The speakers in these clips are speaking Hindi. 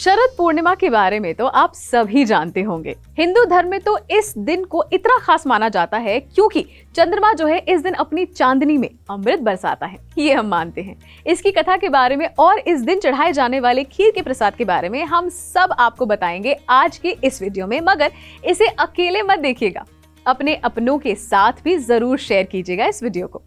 शरद पूर्णिमा के बारे में तो आप सभी जानते होंगे। हिंदू धर्म में तो इस दिन को इतना खास माना जाता है क्योंकि चंद्रमा जो है इस दिन अपनी चांदनी में अमृत बरसाता है, ये हम मानते हैं। इसकी कथा के बारे में और इस दिन चढ़ाए जाने वाले खीर के प्रसाद के बारे में हम सब आपको बताएंगे आज की इस वीडियो में, मगर इसे अकेले मत देखिएगा, अपने अपनों के साथ भी जरूर शेयर कीजिएगा इस वीडियो को।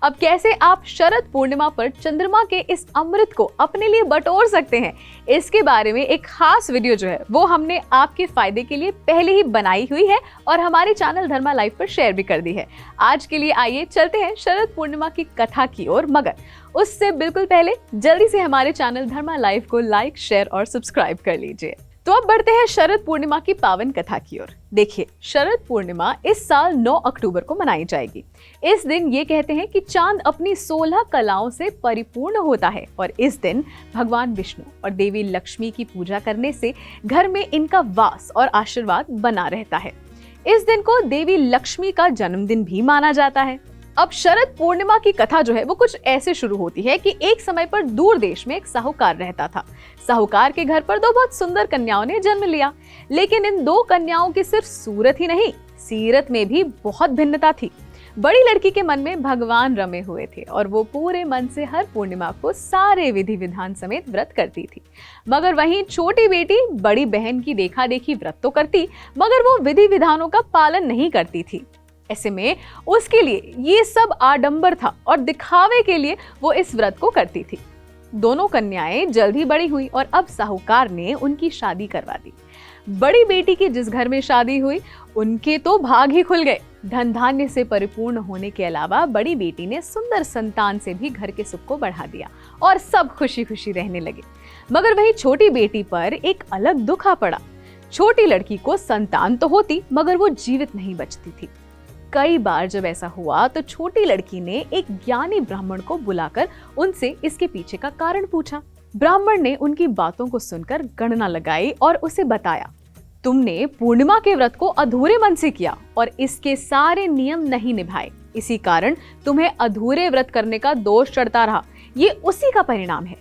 अब कैसे आप शरद पूर्णिमा पर चंद्रमा के इस अमृत को अपने लिए बटोर सकते हैं, इसके बारे में एक खास वीडियो जो है वो हमने आपके फायदे के लिए पहले ही बनाई हुई है और हमारे चैनल धर्मा लाइव पर शेयर भी कर दी है। आज के लिए आइए चलते हैं शरद पूर्णिमा की कथा की ओर, मगर उससे बिल्कुल पहले जल्दी से हमारे चैनल धर्मा लाइव को लाइक, शेयर और सब्सक्राइब कर लीजिए। तो अब बढ़ते हैं शरद पूर्णिमा की पावन कथा की ओर। देखिए, शरद पूर्णिमा इस साल 9 अक्टूबर को मनाई जाएगी। इस दिन ये कहते हैं कि चांद अपनी 16 कलाओं से परिपूर्ण होता है और इस दिन भगवान विष्णु और देवी लक्ष्मी की पूजा करने से घर में इनका वास और आशीर्वाद बना रहता है। इस दिन को देवी लक्ष्मी का जन्मदिन भी माना जाता है। अब शरद पूर्णिमा की कथा जो है वो कुछ ऐसे शुरू होती है कि एक समय पर दूर देश में एक साहूकार रहता था। साहूकार के घर पर 2 बहुत सुंदर कन्याओं ने जन्म लिया, लेकिन इन 2 कन्याओं की सिर्फ सूरत ही नहीं, सीरत में भी बहुत भिन्नता थी। बड़ी लड़की के मन में भगवान रमे हुए थे और वो पूरे मन से हर पूर्णिमा को सारे विधि विधान समेत व्रत करती थी। मगर वहीं छोटी बेटी बड़ी बहन की देखा देखी व्रत तो करती, मगर वो विधि विधानों का पालन नहीं करती थी। ऐसे में उसके लिए ये सब आडंबर था और दिखावे के लिए वो इस व्रत को करती थी। दोनों कन्याएं जल्द ही बड़ी हुई और अब साहूकार ने उनकी शादी करवा दी। बड़ी बेटी की जिस घर में शादी हुई उनके तो भाग ही खुल गए। धन धान्य से परिपूर्ण होने के अलावा बड़ी बेटी ने सुंदर संतान से भी घर के सुख को बढ़ा दिया और सब खुशी खुशी रहने लगे। मगर वही छोटी बेटी पर एक अलग दुख आ पड़ा। छोटी लड़की को संतान तो होती मगर वो जीवित नहीं बचती थी। कई बार जब ऐसा हुआ तो छोटी लड़की ने एक ज्ञानी ब्राह्मण को बुलाकर उनसे इसके पीछे का कारण पूछा। ब्राह्मण ने उनकी बातों को सुनकर गणना लगाई और उसे बताया, तुमने पूर्णिमा के व्रत को अधूरे मन से किया और इसके सारे नियम नहीं निभाए, इसी कारण तुम्हें अधूरे व्रत करने का दोष चढ़ता रहा। ये उसी का परिणाम है।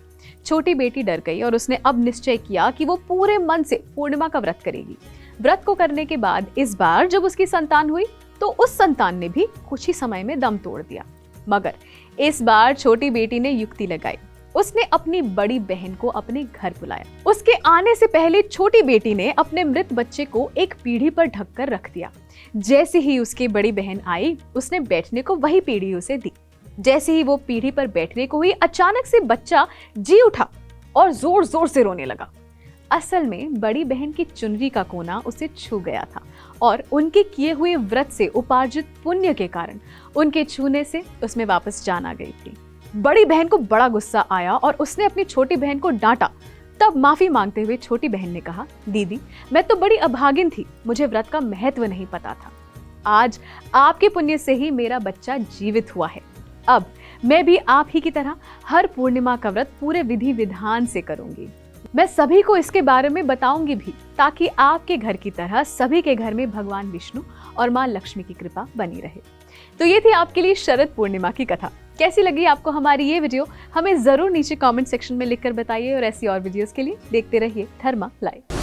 छोटी बेटी डर गई और उसने अब निश्चय किया कि वो पूरे मन से पूर्णिमा का व्रत करेगी। व्रत को करने के बाद इस बार जब उसकी संतान हुई तो उस संतान ने भी कुछ ही समय में दम तोड़ दिया। मगर इस बार छोटी बेटी ने युक्ति लगाई। उसने अपनी बड़ी बहन को अपने घर बुलाया। उसके आने से पहले छोटी बेटी ने अपने मृत बच्चे को एक पीढ़ी पर ढककर रख दिया। जैसे ही उसकी बड़ी बहन आई, उसने बैठने को वही पीढ़ी उसे दी। जैसे ही वो पीढ़ी पर बैठने को हुई, अचानक से बच्चा जी उठा और जोर जोर से रोने लगा। असल में बड़ी बहन की चुनरी का कोना उसे छू गया था और उनके किए हुए व्रत से उपार्जित पुण्य के कारण उनके छूने से उसमें वापस जान आ गई थी। बड़ी बहन को बड़ा गुस्सा आया और उसने अपनी छोटी बहन को डांटा। तब माफी मांगते हुए छोटी बहन ने कहा, दीदी मैं तो बड़ी अभागिन थी, मुझे व्रत का महत्व नहीं पता था। आज आपके पुण्य से ही मेरा बच्चा जीवित हुआ है। अब मैं भी आप ही की तरह हर पूर्णिमा का व्रत पूरे विधि विधान से करूंगी। मैं सभी को इसके बारे में बताऊंगी भी, ताकि आपके घर की तरह सभी के घर में भगवान विष्णु और मां लक्ष्मी की कृपा बनी रहे। तो ये थी आपके लिए शरद पूर्णिमा की कथा। कैसी लगी आपको हमारी ये वीडियो, हमें जरूर नीचे कमेंट सेक्शन में लिखकर बताइए और ऐसी और वीडियोस के लिए देखते रहिए धर्मा लाइव।